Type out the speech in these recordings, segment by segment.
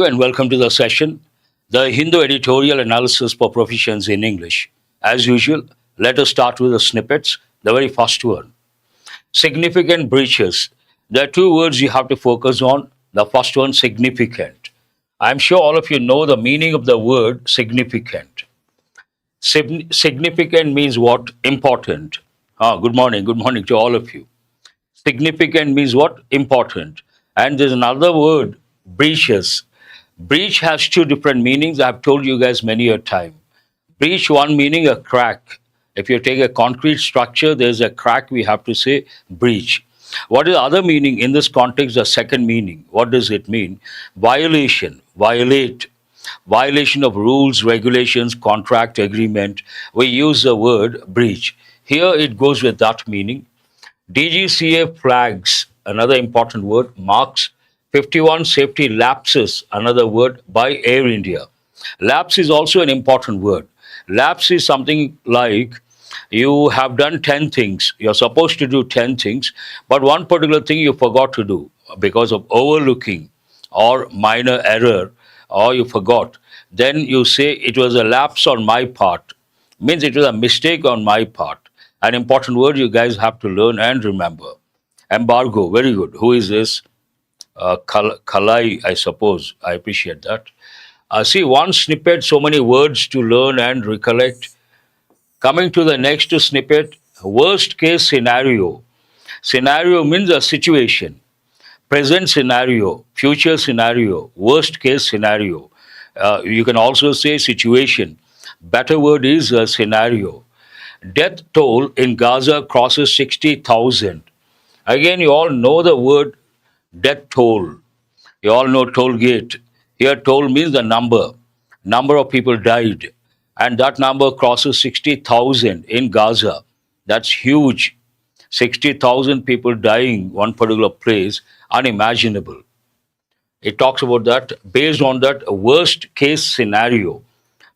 And welcome to the session, the Hindu editorial analysis for proficiency in English. As usual, let us start with the snippets. The very first one, significant breaches. There are two words you have to focus on. The first one, significant. I'm sure all of you know the meaning of the word significant. Significant means what? Important. Good morning to all of you. Significant means what? Important. And there's another word, breaches. Breach has two different meanings. I've told you guys many a time. Breach, one meaning a crack. If you take a concrete structure, there's a crack, we have to say breach. What is the other meaning in this context? The second meaning. What does it mean? Violation, violate, violation of rules, regulations, contract, agreement. We use the word breach. Here it goes with that meaning. DGCA flags, another important word, marks 51 safety lapses, another word, by Air India. Lapse is also an important word. Lapse is something like you have done 10 things. You're supposed to do 10 things, but one particular thing you forgot to do because of overlooking or minor error, or you forgot. Then you say it was a lapse on my part, means it was a mistake on my part. An important word you guys have to learn and remember. Embargo, very good. Who is this? Kalai, I suppose. I appreciate that. See, one snippet, so many words to learn and recollect. Coming to the next snippet, worst case scenario. Scenario means a situation. Present scenario, future scenario, worst case scenario. You can also say situation. Better word is a scenario. Death toll in Gaza crosses 60,000. Again, you all know the word death toll. You all know toll gate. Here, toll means the number of people died. And that number crosses 60,000 in Gaza. That's huge. 60,000 people dying one particular place, unimaginable. It talks about that. Based on that worst case scenario.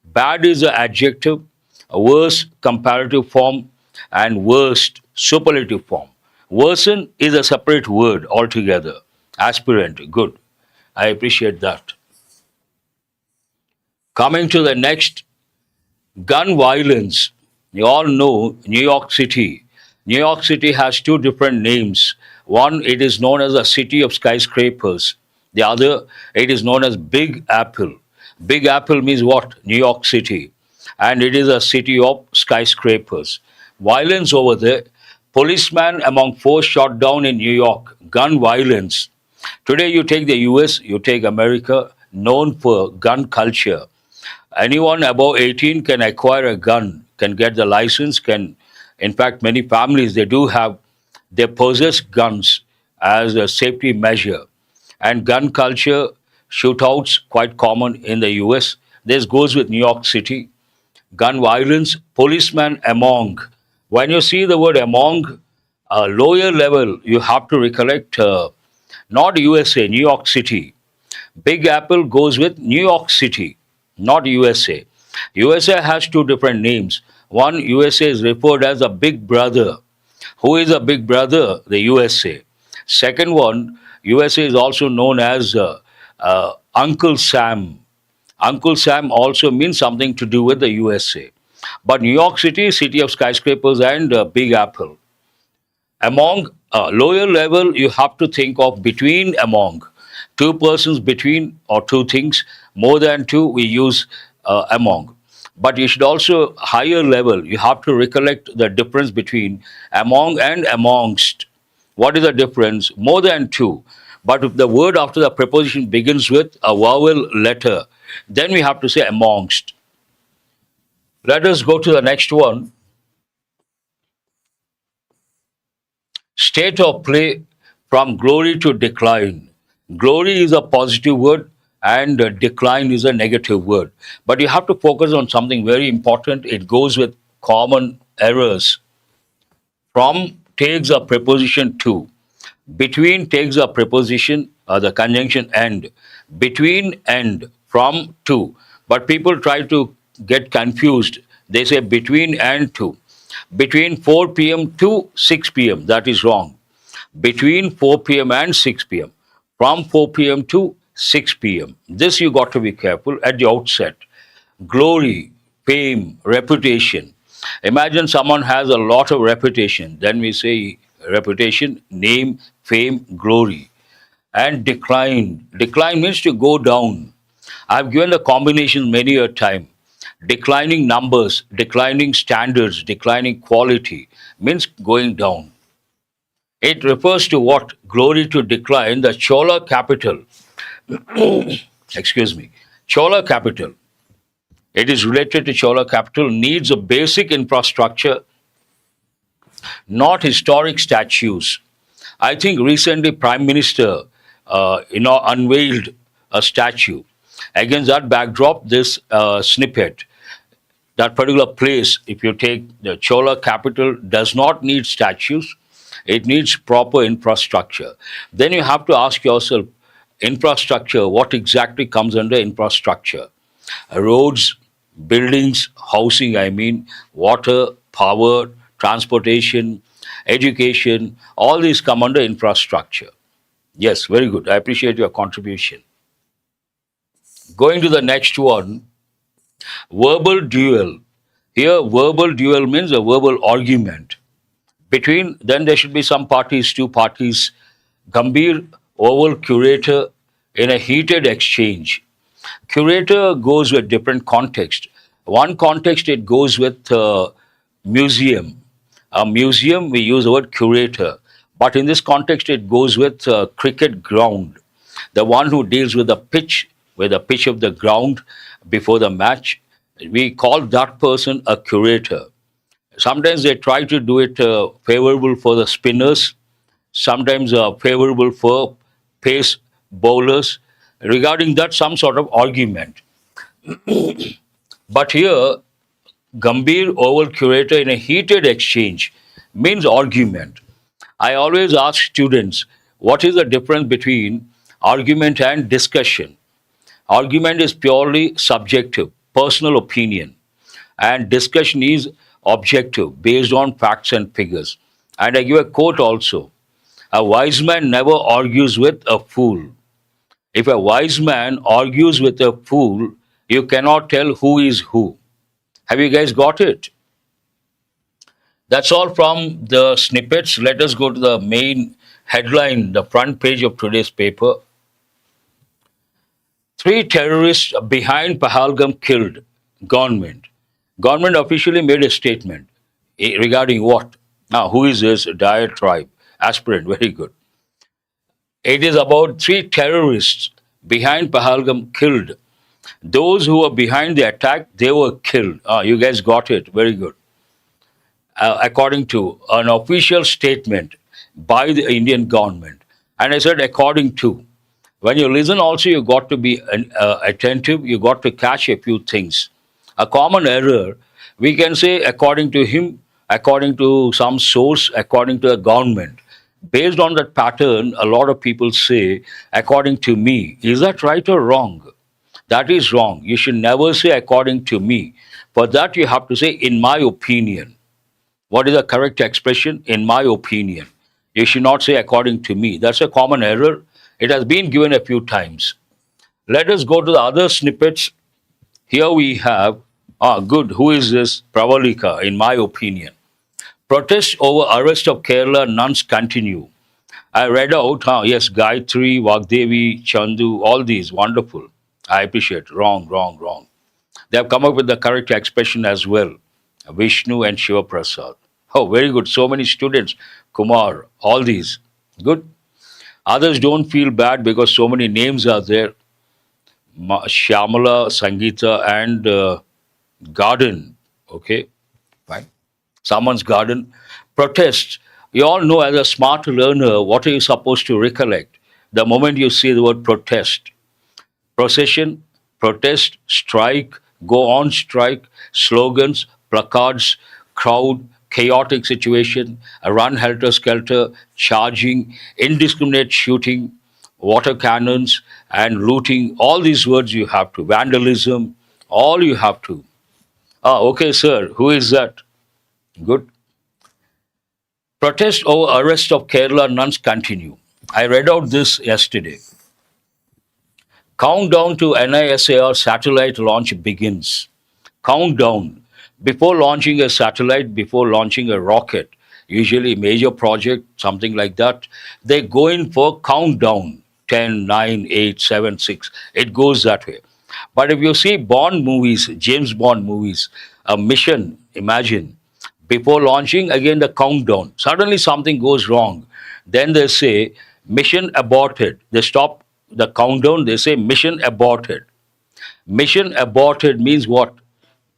Bad is the adjective, worst comparative form, and worst superlative form. Worsen is a separate word altogether. Aspirant, good. I appreciate that. Coming to the next, gun violence. You all know New York City. New York City has two different names. One, it is known as a city of skyscrapers. The other, it is known as Big Apple. Big Apple means what? New York City. And it is a city of skyscrapers. Violence over there. Policeman among four shot down in New York. Gun violence. Today you take the US, you take America, known for gun culture. Anyone above 18 can acquire a gun, can get the license, in fact, many families, they possess guns as a safety measure. And gun culture, shootouts, quite common in the US. This goes with New York City. Gun violence, policeman among. When you see the word among, lower level, you have to recollect not USA, New York City. Big Apple goes with New York City, not USA. USA has two different names. One, USA is referred as a big brother. Who is a big brother? The USA. Second one, USA is also known as Uncle Sam. Uncle Sam also means something to do with the USA. But New York City, city of skyscrapers and Big Apple. Among lower level, you have to think of between among. Two persons between or two things. More than two, we use among. But you should also, higher level, you have to recollect the difference between among and amongst. What is the difference? More than two. But if the word after the preposition begins with a vowel letter, then we have to say amongst. Let us go to the next one. State of play from glory to decline. Glory is a positive word and decline is a negative word. But you have to focus on something very important. It goes with common errors. From takes a preposition to. Between takes a preposition, the conjunction and. Between and, from to. But people try to get confused. They say between and to. Between 4 p.m. to 6 p.m. That is wrong. Between 4 p.m. and 6 p.m. From 4 p.m. to 6 p.m. This you got to be careful at the outset. Glory, fame, reputation. Imagine someone has a lot of reputation. Then we say reputation, name, fame, glory. And decline. Decline means to go down. I've given the combinations many a time. Declining numbers, declining standards, declining quality means going down. It refers to what? Glory to decline. The Chola capital, excuse me, Chola capital. It is related to Chola capital needs a basic infrastructure, not historic statues. I think recently Prime Minister, unveiled a statue. Against that backdrop, this snippet, that particular place, if you take the Chola capital, does not need statues. It needs proper infrastructure. Then you have to ask yourself, infrastructure, what exactly comes under infrastructure? Roads, buildings, housing, I mean, water, power, transportation, education, all these come under infrastructure. Yes, very good. I appreciate your contribution. Going to the next one, verbal duel. Here, verbal duel means a verbal argument. Between, then there should be some parties, two parties, Gambhir, oval curator in a heated exchange. Curator goes with different context. One context, it goes with museum. A museum, we use the word curator. But in this context, it goes with cricket ground. The one who deals with the pitch of the ground before the match, we call that person a curator. Sometimes they try to do it favorable for the spinners, sometimes favorable for pace bowlers. Regarding that, some sort of argument. But here, Gambhir oval curator in a heated exchange means argument. I always ask students, what is the difference between argument and discussion? Argument is purely subjective, personal opinion, and discussion is objective, based on facts and figures. And I give a quote also: a wise man never argues with a fool. If a wise man argues with a fool, you cannot tell who is who. Have you guys got it? That's all from the snippets. Let us go to the main headline, the front page of today's paper. 3 terrorists behind Pahalgam killed. Government. Government officially made a statement regarding what? Now, who is this diatribe? Aspirant, very good. It is about 3 terrorists behind Pahalgam killed. Those who were behind the attack, they were killed. You guys got it. Very good. According to an official statement by the Indian government. And I said, according to. When you listen also, you got to be attentive. You got to catch a few things. A common error, we can say according to him, according to some source, according to the government. Based on that pattern, a lot of people say, according to me. Is that right or wrong? That is wrong. You should never say according to me. For that, you have to say, in my opinion. What is the correct expression? In my opinion. You should not say according to me. That's a common error. It has been given a few times. Let us go to the other snippets. Here we have, good, who is this? Pravalika, in my opinion. Protests over arrest of Kerala nuns continue. I read out, yes, Gayatri, Vagdevi, Chandu, all these, wonderful. I appreciate. Wrong, wrong, wrong. They have come up with the correct expression as well. Vishnu and Shiva Prasad. Oh, very good. So many students. Kumar, all these. Good. Others don't feel bad because so many names are there. Shyamala, Sangeeta, and Garden. Okay, fine. Someone's garden. Protest. You all know, as a smart learner, what are you supposed to recollect the moment you see the word protest? Procession, protest, strike, go on strike, slogans, placards, crowd, chaotic situation, a run helter-skelter, charging, indiscriminate shooting, water cannons, and looting. All these words you have to. Vandalism, all you have to. Okay, sir, who is that? Good. Protests over arrest of Kerala nuns continue. I read out this yesterday. Countdown to NISAR satellite launch begins. Countdown. Before launching a satellite, before launching a rocket, usually major project, something like that, they go in for countdown. 10, 9, 8, 7, 6. It goes that way. But if you see Bond movies, James Bond movies, a mission, imagine, before launching, again the countdown. Suddenly something goes wrong. Then they say, mission aborted. They stop the countdown, they say, mission aborted. Mission aborted means what?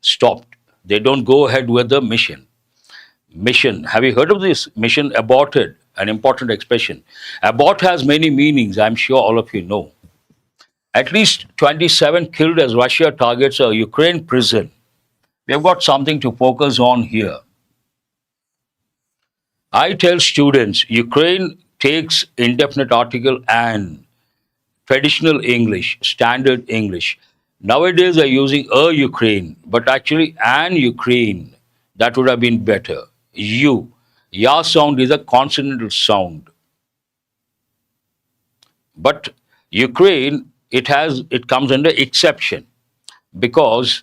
Stopped. They don't go ahead with the mission. Mission. Have you heard of this? Mission aborted, an important expression. Abort has many meanings, I'm sure all of you know. At least 27 killed as Russia targets a Ukraine prison. We have got something to focus on here. I tell students Ukraine takes indefinite article and traditional English, standard English. Nowadays they're using a Ukraine, but actually an Ukraine. That would have been better. U. Ya sound is a consonantal sound. But Ukraine, it comes under exception because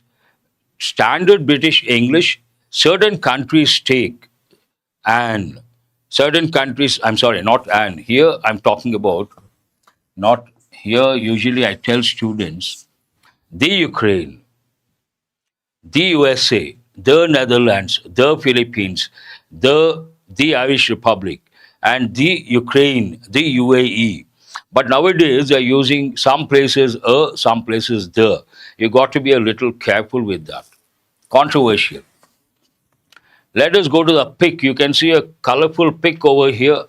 standard British English, certain countries take and certain countries, I'm sorry, not and. Here I'm talking about, not here, usually I tell students the Ukraine, the USA, the Netherlands, the Philippines, the Irish Republic, and the Ukraine, the UAE. But nowadays they're using some places some places the. You got to be a little careful with that. Controversial. Let us go to the pic. You can see a colorful pic over here.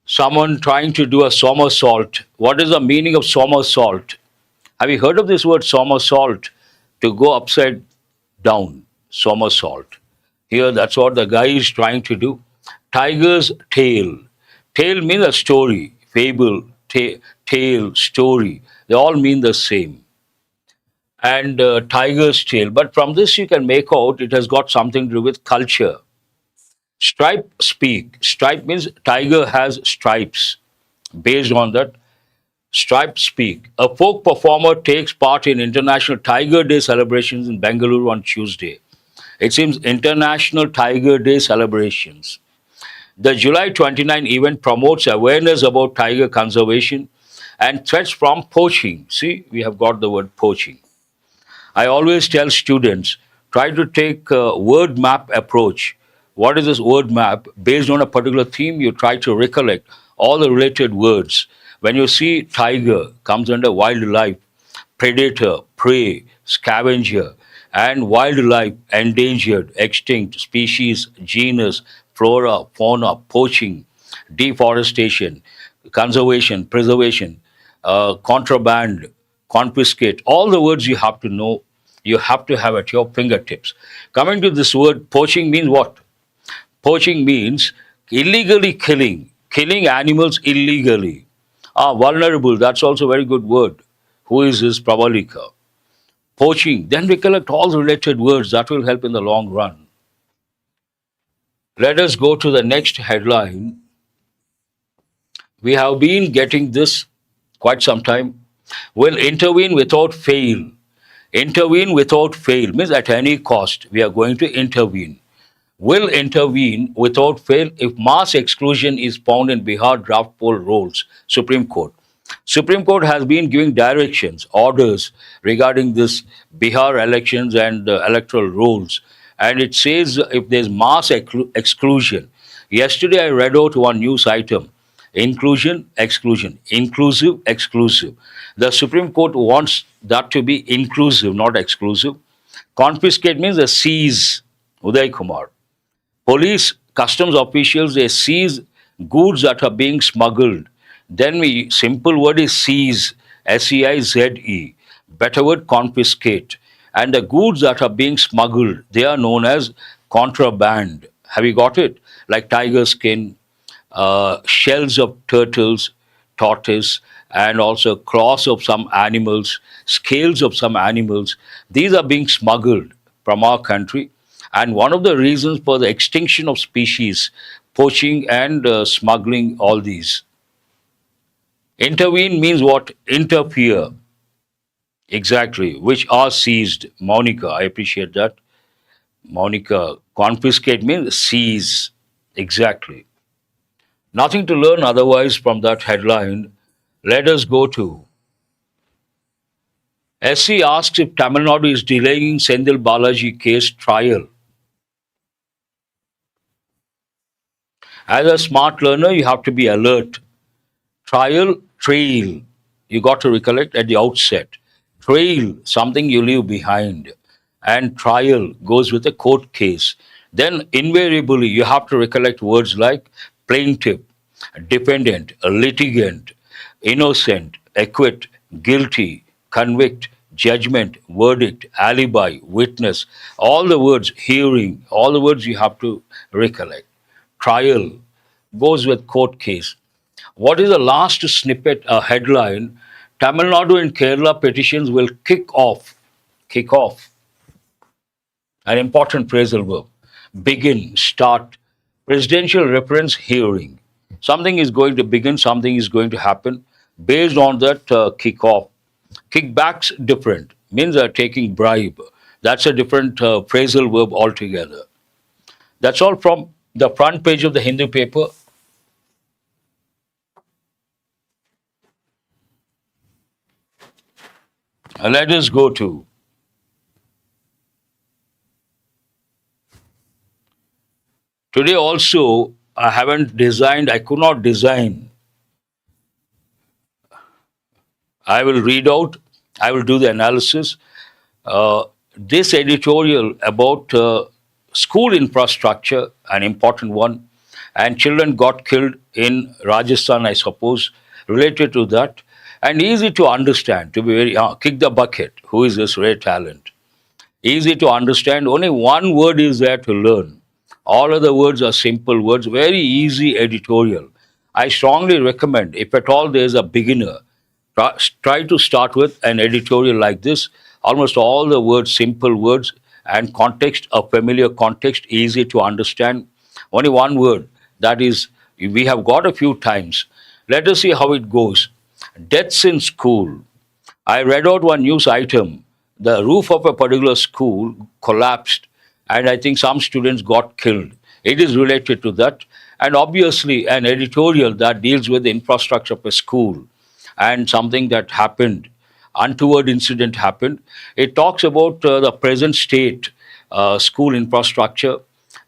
Someone trying to do a somersault. What is the meaning of somersault? Have you heard of this word somersault? To go upside down, somersault. Here, that's what the guy is trying to do. Tiger's tail. Tale means a story, fable, tale, story. They all mean the same. And tiger's tail. But from this, you can make out it has got something to do with culture. Stripe speak. Stripe means tiger has stripes. Based on that, stripe speak. A folk performer takes part in International Tiger Day celebrations in Bengaluru on Tuesday. It seems International Tiger Day celebrations. The July 29 event promotes awareness about tiger conservation and threats from poaching. See, we have got the word poaching. I always tell students try to take a word map approach. What is this word map? Based on a particular theme, you try to recollect all the related words. When you see tiger comes under wildlife, predator, prey, scavenger, and wildlife, endangered, extinct, species, genus, flora, fauna, poaching, deforestation, conservation, preservation, contraband, confiscate, all the words you have to know, you have to have at your fingertips. Coming to this word, poaching means what? Poaching means illegally killing animals illegally. Vulnerable, that's also a very good word. Who is this Pravalika? Poaching. Then we collect all the related words that will help in the long run. Let us go to the next headline. We have been getting this quite some time. Will intervene without fail. Intervene without fail means at any cost we are going to intervene. Will intervene without fail if mass exclusion is found in Bihar draft poll rolls. Supreme Court. Supreme Court has been giving directions, orders regarding this Bihar elections and electoral rolls. And it says if there's mass exclusion. Yesterday I read out one news item. Inclusion, exclusion, inclusive, exclusive. The Supreme Court wants that to be inclusive, not exclusive. Confiscate means a seize. Uday Kumar. Police, customs officials, they seize goods that are being smuggled. Then we simple word is seize, SEIZE. Better word confiscate. And the goods that are being smuggled, they are known as contraband. Have you got it? Like tiger skin, shells of turtles, tortoise, and also claws of some animals, scales of some animals. These are being smuggled from our country. And one of the reasons for the extinction of species, poaching and smuggling, all these. Intervene means what? Interfere. Exactly. Which are seized. Monica, I appreciate that. Monica, confiscate means seize. Exactly. Nothing to learn otherwise from that headline. Let us go to SC asks if Tamil Nadu is delaying Sendil Balaji case trial. As a smart learner, you have to be alert. Trial, trail. You got to recollect at the outset. Trail, something you leave behind. And trial goes with a court case. Then invariably you have to recollect words like plaintiff, defendant, litigant, innocent, acquit, guilty, convict, judgment, verdict, alibi, witness. All the words, hearing, all the words you have to recollect. Trial goes with court case. What is the last snippet, a headline? Tamil Nadu and Kerala petitions will kick off. Kick off. An important phrasal verb. Begin, start. Presidential reference hearing. Something is going to begin, something is going to happen. Based on that, kick off. Kickbacks different. Means taking bribe. That's a different phrasal verb altogether. That's all from the front page of the Hindu paper. Let us go to today also. I could not design. I will read out, I will do the analysis. This editorial about school infrastructure, an important one, and children got killed in Rajasthan, I suppose, related to that, and easy to understand, to be very, kick the bucket, who is this rare talent? Easy to understand, only one word is there to learn. All other words are simple words, very easy editorial. I strongly recommend, if at all there is a beginner, try to start with an editorial like this. Almost all the words, simple words, and context, a familiar context, easy to understand. Only one word, that is, we have got a few times. Let us see how it goes. Deaths in school. I read out one news item. The roof of a particular school collapsed, and I think some students got killed. It is related to that. And obviously, an editorial that deals with the infrastructure of a school and something that happened, untoward incident happened. It talks about the present state school infrastructure,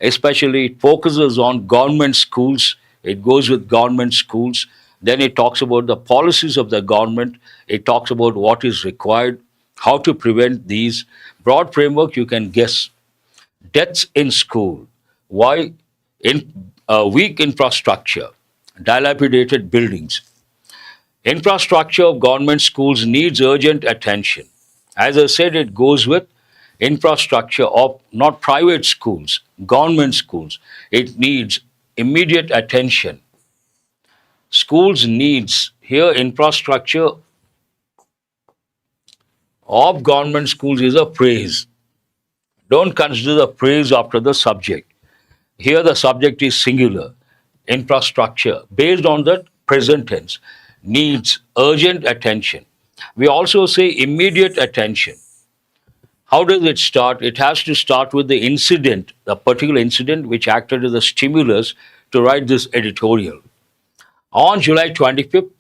especially it focuses on government schools. It goes with government schools. Then it talks about the policies of the government. It talks about what is required, how to prevent these. Broad framework, you can guess. Deaths in school. Why? In weak infrastructure, dilapidated buildings. Infrastructure of government schools needs urgent attention. As I said, it goes with infrastructure of not private schools, government schools. It needs immediate attention. Schools needs here infrastructure of government schools is a phrase. Don't consider the phrase after the subject. Here the subject is singular. Infrastructure based on the present tense needs urgent attention. We also say immediate attention. How does it start? It has to start with the incident, the particular incident which acted as a stimulus to write this editorial. On July 25th,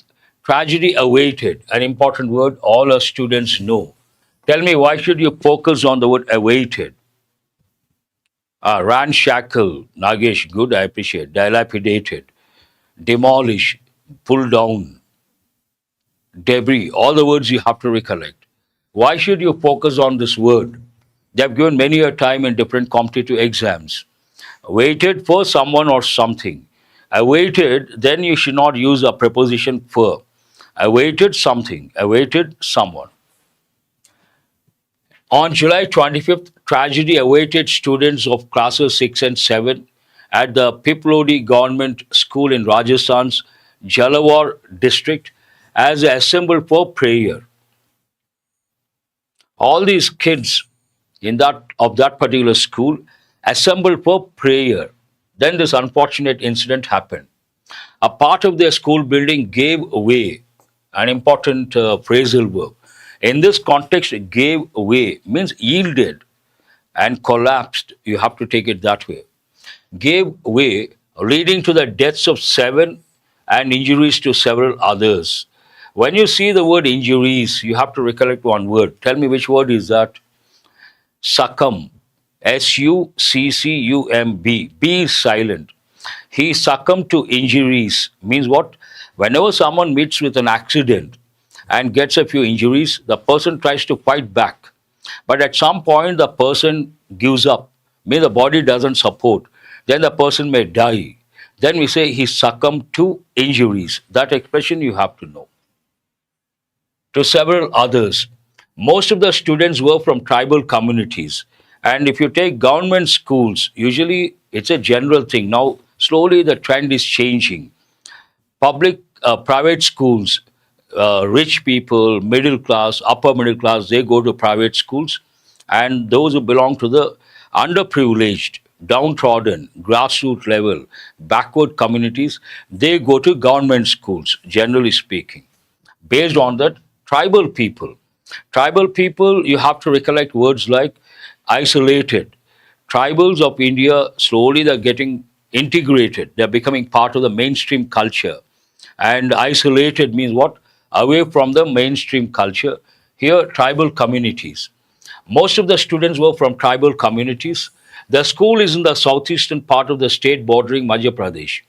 tragedy awaited, an important word all our students know. Tell me, why should you focus on the word awaited? Ramshackle, Nagesh, good, I appreciate. Dilapidated, demolish, pull down, debris, all the words you have to recollect. Why should you focus on this word? They have given many a time in different competitive exams. Waited for someone or something. Awaited, then you should not use a preposition for. Awaited something, awaited someone. On July 25th, tragedy awaited students of classes 6 and 7 at the Piplodi Government School in Rajasthan's Jalawar district as they assembled for prayer. All these kids in that particular school assembled for prayer. Then this unfortunate incident happened. A part of their school building gave way. an important phrasal verb. In this context, gave way means yielded and collapsed. You have to take it that way. Gave way, leading to the deaths of 7 and injuries to several others. When you see the word injuries, you have to recollect one word. Tell me which word is that? Succumb. Succumb. B is silent. He succumbed to injuries. Means what? Whenever someone meets with an accident and gets a few injuries, the person tries to fight back. But at some point, the person gives up. Means the body doesn't support. Then the person may die. Then we say he succumbed to injuries. That expression you have to know. To several others. Most of the students were from tribal communities. And if you take government schools, usually it's a general thing. Now, slowly the trend is changing. Private schools, rich people, middle class, upper middle class, they go to private schools. And those who belong to the underprivileged, downtrodden, grassroots level, backward communities, they go to government schools, generally speaking. Based on that, tribal people. Tribal people, you have to recollect words like isolated. Tribals of India, slowly they're getting integrated. They're becoming part of the mainstream culture. And isolated means what? Away from the mainstream culture. Here, tribal communities. Most of the students were from tribal communities. The school is in the southeastern part of the state bordering Madhya Pradesh.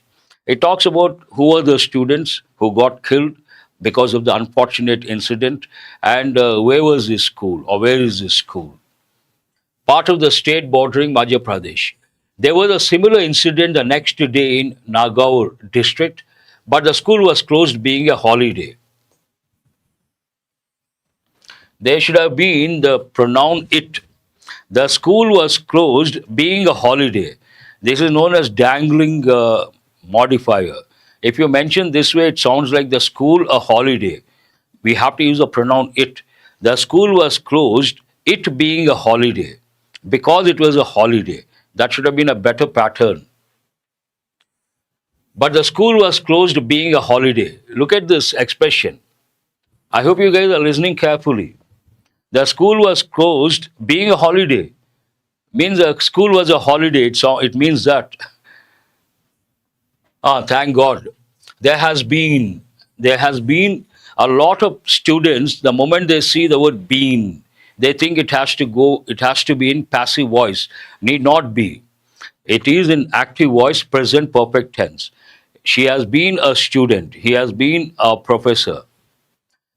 It talks about who were the students who got killed because of the unfortunate incident and where was this school or where is this school. Part of the state bordering Madhya Pradesh. There was a similar incident the next day in Nagaur district, but the school was closed being a holiday. There should have been the pronoun it. The school was closed being a holiday. This is known as dangling modifier. If you mention this way, it sounds like the school a holiday. We have to use the pronoun it. The school was closed, it being a holiday. Because it was a holiday. That should have been a better pattern. But the school was closed being a holiday. Look at this expression. I hope you guys are listening carefully. The school was closed being a holiday. Means the school was a holiday. It means that. Thank God. There has been a lot of students, the moment they see the word been, they think it has to be in passive voice. Need not be. It is in active voice, present perfect tense. She has been a student. He has been a professor.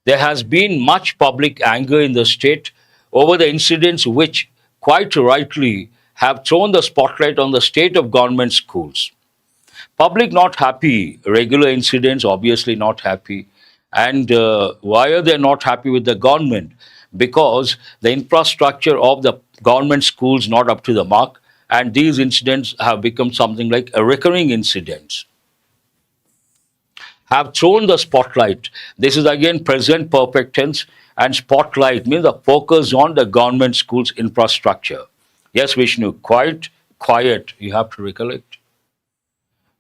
There has been much public anger in the state over the incidents which, quite rightly, have thrown the spotlight on the state of government schools. Public not happy, regular incidents obviously not happy. And why are they not happy with the government? Because the infrastructure of the government schools not up to the mark, and these incidents have become something like a recurring incidents. Have thrown the spotlight. This is again present perfect tense, and spotlight means the focus on the government schools infrastructure. Yes, Vishnu, quiet, you have to recollect.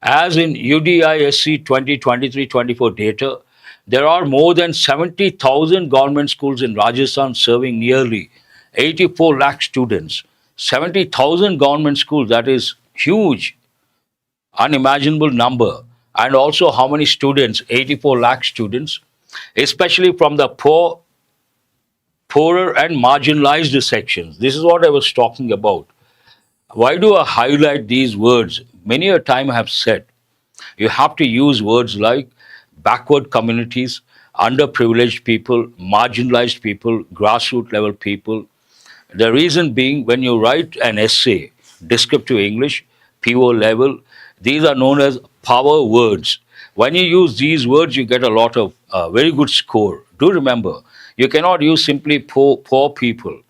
As in UDISC 2023-24 data, there are more than 70,000 government schools in Rajasthan serving nearly 84 lakh students. 70,000 government schools, that is huge, unimaginable number. And also how many students? 84 lakh students, especially from the poorer and marginalized sections. This is what I was talking about. Why do I highlight these words? Many a time I have said, you have to use words like backward communities, underprivileged people, marginalized people, grassroots level people. The reason being, when you write an essay, descriptive English, PO level, these are known as power words. When you use these words, you get a lot of very good score. Do remember, you cannot use simply poor people.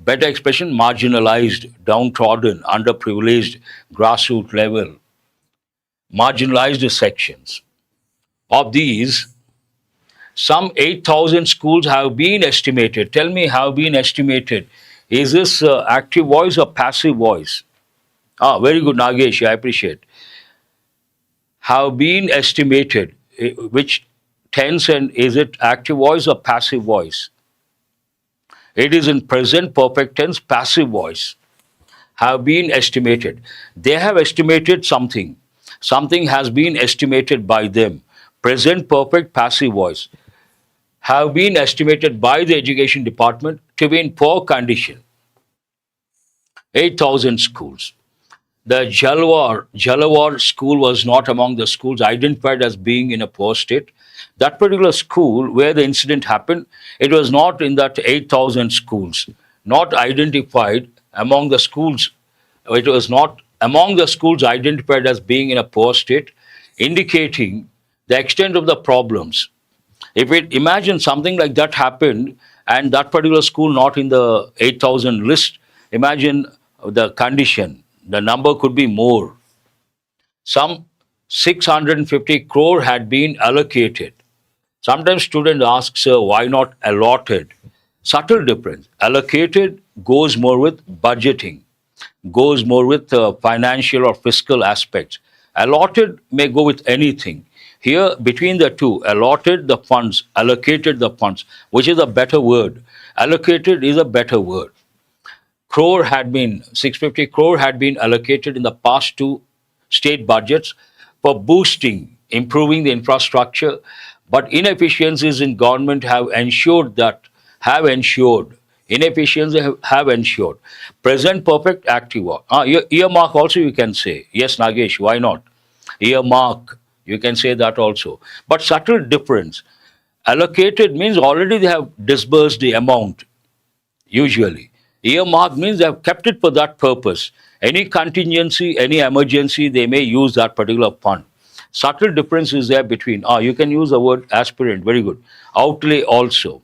Better expression, marginalized, downtrodden, underprivileged, grassroots level, marginalized sections. Of these, some 8,000 schools have been estimated. Tell me, have been estimated. Is this active voice or passive voice? Very good, Nagesh, I appreciate. Have been estimated, which tense and is it active voice or passive voice? It is in present perfect tense, passive voice. Have been estimated. They have estimated something. Something has been estimated by them. Present perfect passive voice. Have been estimated by the education department to be in poor condition. 8,000 schools. The Jalawar school was not among the schools identified as being in a poor state. That particular school where the incident happened, it was not in that 8,000 schools, not identified among the schools. It was not among the schools identified as being in a poor state, indicating the extent of the problems. If it imagine something like that happened and that particular school not in the 8,000 list, imagine the condition. The number could be more. Some 650 crore had been allocated. Sometimes students ask, sir, why not allotted? Subtle difference. Allocated goes more with budgeting, goes more with financial or fiscal aspects. Allotted may go with anything. Here, between the two, allotted the funds, allocated the funds, which is a better word. Allocated is a better word. 650 crore had been allocated in the past two state budgets for boosting, improving the infrastructure, but inefficiencies in government have ensured inefficiencies have ensured. Present perfect active. Earmark also you can say. Yes, Nagesh, why not? Earmark, you can say that also. But subtle difference. Allocated means already they have disbursed the amount, usually. Earmark means they have kept it for that purpose. Any contingency, any emergency, they may use that particular fund. Subtle difference is there between, you can use the word aspirant, very good. Outlay also.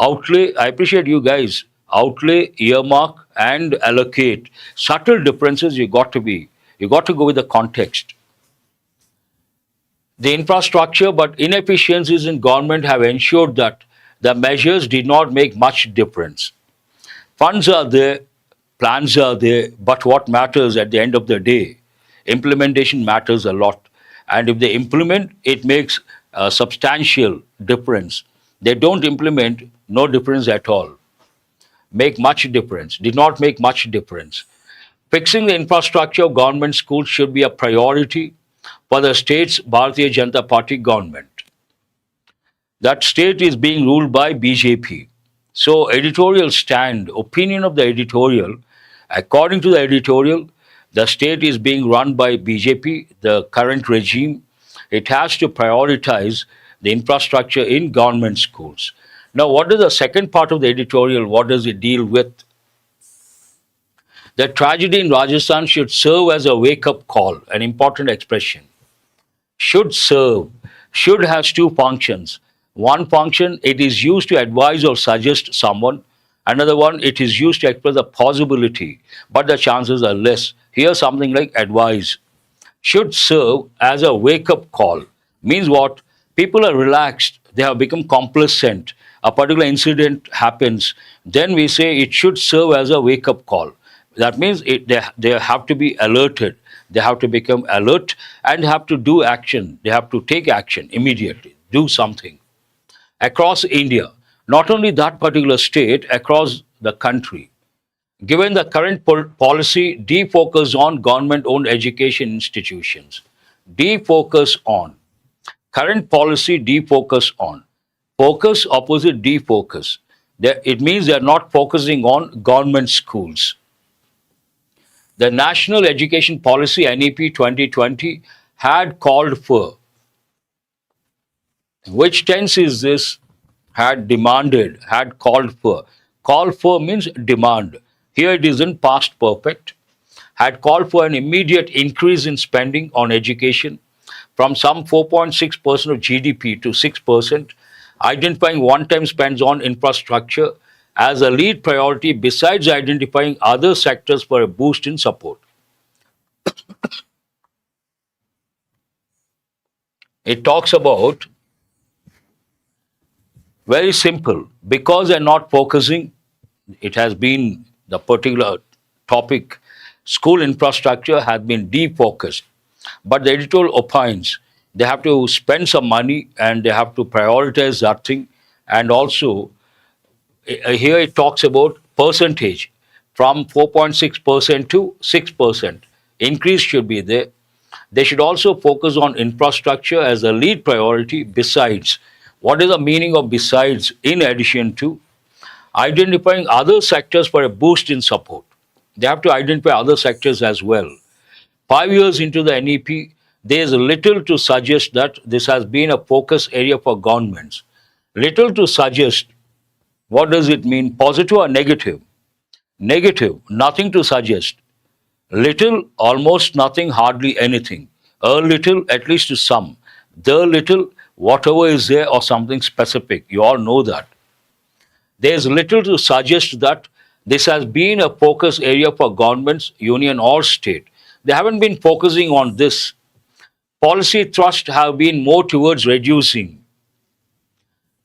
Outlay, I appreciate you guys. Outlay, earmark, and allocate. Subtle differences you got to go with the context. The infrastructure, but inefficiencies in government have ensured that the measures did not make much difference. Funds are there, plans are there, but what matters at the end of the day, implementation matters a lot. And if they implement, it makes a substantial difference. They don't implement, no difference at all. Make much difference, did not make much difference. Fixing the infrastructure of government schools should be a priority for the state's Bharatiya Janata Party government. That state is being ruled by BJP. So editorial stand, opinion of the editorial, according to the editorial, the state is being run by BJP, the current regime. It has to prioritize the infrastructure in government schools. Now, what is the second part of the editorial? What does it deal with? The tragedy in Rajasthan should serve as a wake-up call, an important expression. Should serve. Should has two functions. One function, it is used to advise or suggest someone. Another one, it is used to express a possibility, but the chances are less. Here, something like advise. Should serve as a wake-up call. Means what? People are relaxed. They have become complacent. A particular incident happens. Then we say it should serve as a wake-up call. That means they have to be alerted. They have to become alert and have to do action. They have to take action immediately. Do something. Across India, not only that particular state, across the country. Given the current policy, defocus on government-owned education institutions. Defocus on. Current policy, defocus on. Focus opposite defocus. It means they are not focusing on government schools. The National Education Policy NEP 2020 had called for. Which tense is this? Had demanded, had called for. Call for means demand. Here it is in past perfect. Had called for an immediate increase in spending on education from some 4.6% of GDP to 6%, identifying one-time spends on infrastructure as a lead priority besides identifying other sectors for a boost in support. It talks about very simple, because they're not focusing, it has been the particular topic, school infrastructure has been defocused. But the editorial opines, They have to spend some money and they have to prioritize that thing. And also, here it talks about percentage from 4.6% to 6%. Increase should be there. They should also focus on infrastructure as a lead priority. Besides, what is the meaning of besides? In addition to identifying other sectors for a boost in support. They have to identify other sectors as well. 5 years into the NEP, there is little to suggest that this has been a focus area for governments. Little to suggest. What does it mean? Positive or negative? Negative, nothing to suggest. Little, almost nothing, hardly anything. A little, at least to some. The little, whatever is there or something specific. You all know that. There's little to suggest that this has been a focus area for governments, union or state. They haven't been focusing on this. Policy thrust have been more towards reducing.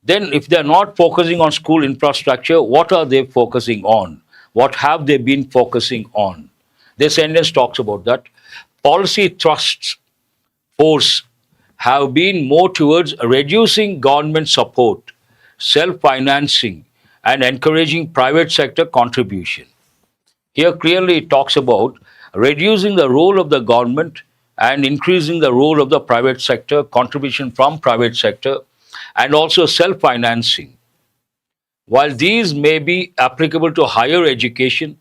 Then if they're not focusing on school infrastructure, what are they focusing on? What have they been focusing on? This sentence talks about that. Policy thrusts force have been more towards reducing government support, self-financing, and encouraging private sector contribution. Here clearly it talks about reducing the role of the government and increasing the role of the private sector, contribution from private sector, and also self-financing. While these may be applicable to higher education,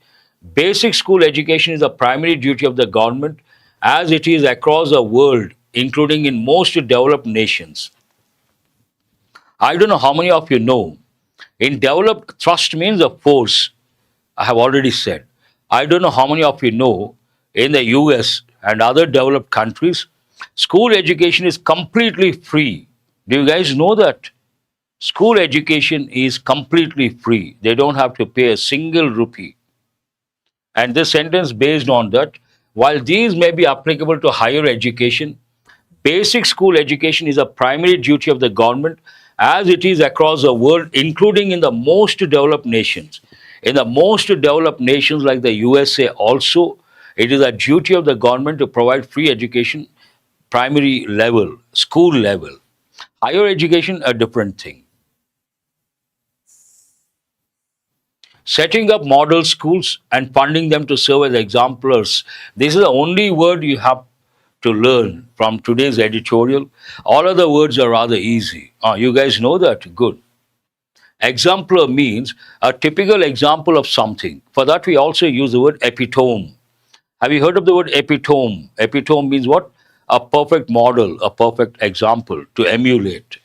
basic school education is the primary duty of the government as it is across the world, including in most developed nations. I don't know how many of you know. In developed, thrust means a force. I have already said. I don't know how many of you know in the US and other developed countries, school education is completely free. Do you guys know that? School education is completely free. They don't have to pay a single rupee. And this sentence based on that, while these may be applicable to higher education, basic school education is a primary duty of the government as it is across the world, including in the most developed nations. In the most developed nations like the USA also, it is a duty of the government to provide free education, primary level, school level. Higher education, a different thing. Setting up model schools and funding them to serve as exemplars. This is the only word you have to learn from today's editorial. All other words are rather easy. You guys know that? Good. Exemplar means a typical example of something. For that, we also use the word epitome. Have you heard of the word epitome? Epitome means what? A perfect model, a perfect example to emulate.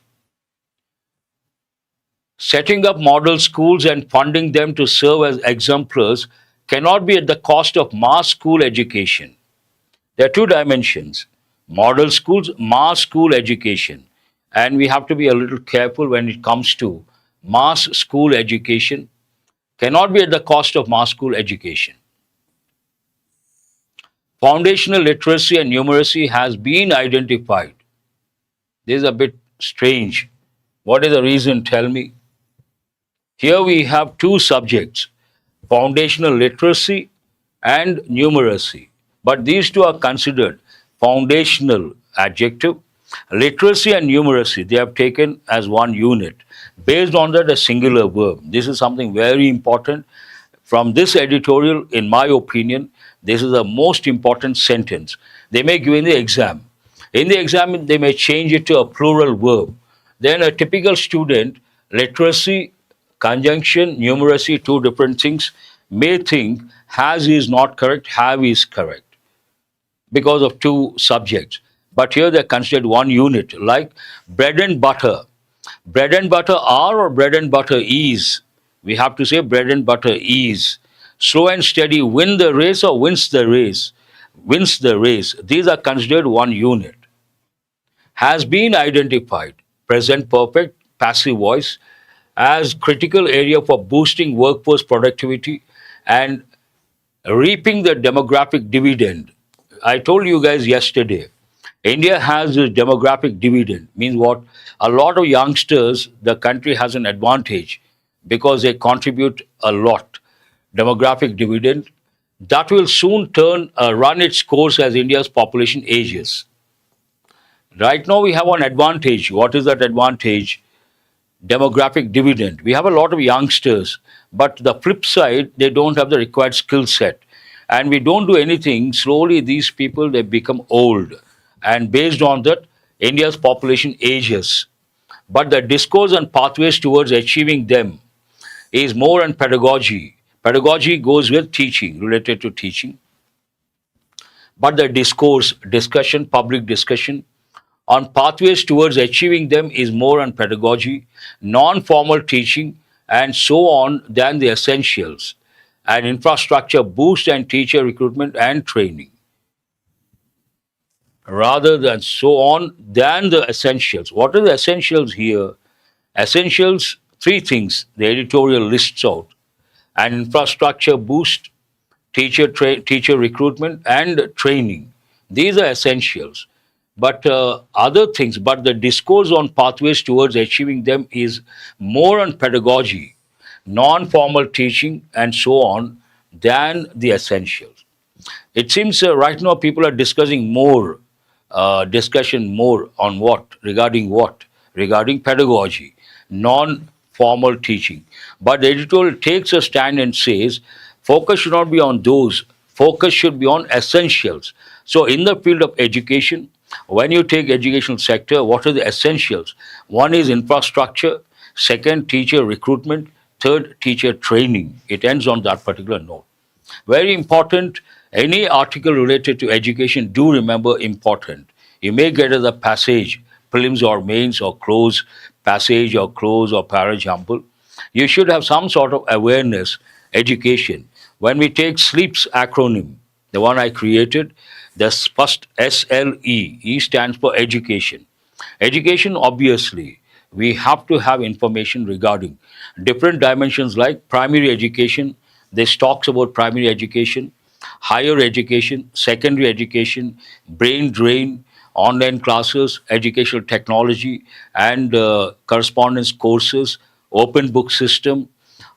Setting up model schools and funding them to serve as exemplars cannot be at the cost of mass school education. There are two dimensions: model schools, mass school education. And we have to be a little careful when it comes to mass school education, cannot be at the cost of mass school education. Foundational literacy and numeracy has been identified. This is a bit strange. What is the reason? Tell me. Here we have two subjects, foundational literacy and numeracy. But these two are considered foundational adjective. Literacy and numeracy, they have taken as one unit. Based on that, a singular verb. This is something very important. From this editorial, in my opinion, this is the most important sentence. They may give in the exam. In the exam, they may change it to a plural verb. Then a typical student, literacy, conjunction, numeracy, two different things, may think has is not correct, have is correct because of two subjects. But here they're considered one unit, like bread and butter. Bread and butter are or bread and butter is? We have to say bread and butter is. Slow and steady win the race or wins the race? Wins the race. These are considered one unit. Has been identified, present perfect, passive voice, as critical area for boosting workforce productivity and reaping the demographic dividend. I told you guys yesterday, India has this demographic dividend. Means what? A lot of youngsters, the country has an advantage because they contribute a lot. Demographic dividend that will soon run its course as India's population ages. Right now, we have one advantage. What is that advantage? Demographic dividend. We have a lot of youngsters, but the flip side, they don't have the required skill set. And we don't do anything. Slowly, these people, they become old. And based on that, India's population ages. But the discourse and pathways towards achieving them is more on pedagogy. Pedagogy goes with teaching, related to teaching. But the discourse, discussion, public discussion on pathways towards achieving them is more on pedagogy, non formal teaching, and so on than the essentials, and infrastructure boost and teacher recruitment and training, rather than so on than the essentials. What are the essentials here? Essentials, three things the editorial lists out: an infrastructure boost, teacher recruitment, and training. These are essentials. But other things, but the discourse on pathways towards achieving them is more on pedagogy, non formal teaching, and so on than the essentials. It seems right now people are discussing more, discussion more on what? Regarding pedagogy, non formal teaching. But the editorial takes a stand and says focus should not be on those, focus should be on essentials. So, in the field of education, when you take educational sector, what are the essentials? One is infrastructure, second, teacher recruitment, third, teacher training. It ends on that particular note. Very important. Any article related to education, do remember important. You may get as a passage, prelims or mains or close, passage or close or parajumble. You should have some sort of awareness, education. When we take SLEEP's acronym, the one I created, the first SLE, E stands for education. Education, obviously, we have to have information regarding different dimensions like primary education. This talks about primary education, higher education, secondary education, brain drain, online classes, educational technology, and correspondence courses, open book system.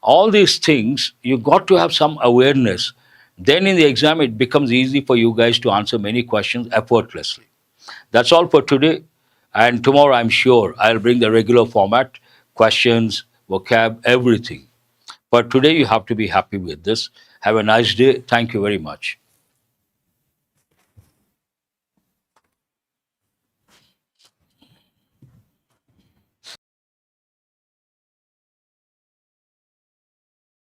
All these things, you got to have some awareness. Then in the exam, it becomes easy for you guys to answer many questions effortlessly. That's all for today. And tomorrow, I'm sure I'll bring the regular format, questions, vocab, everything. But today, you have to be happy with this. Have a nice day. Thank you very much.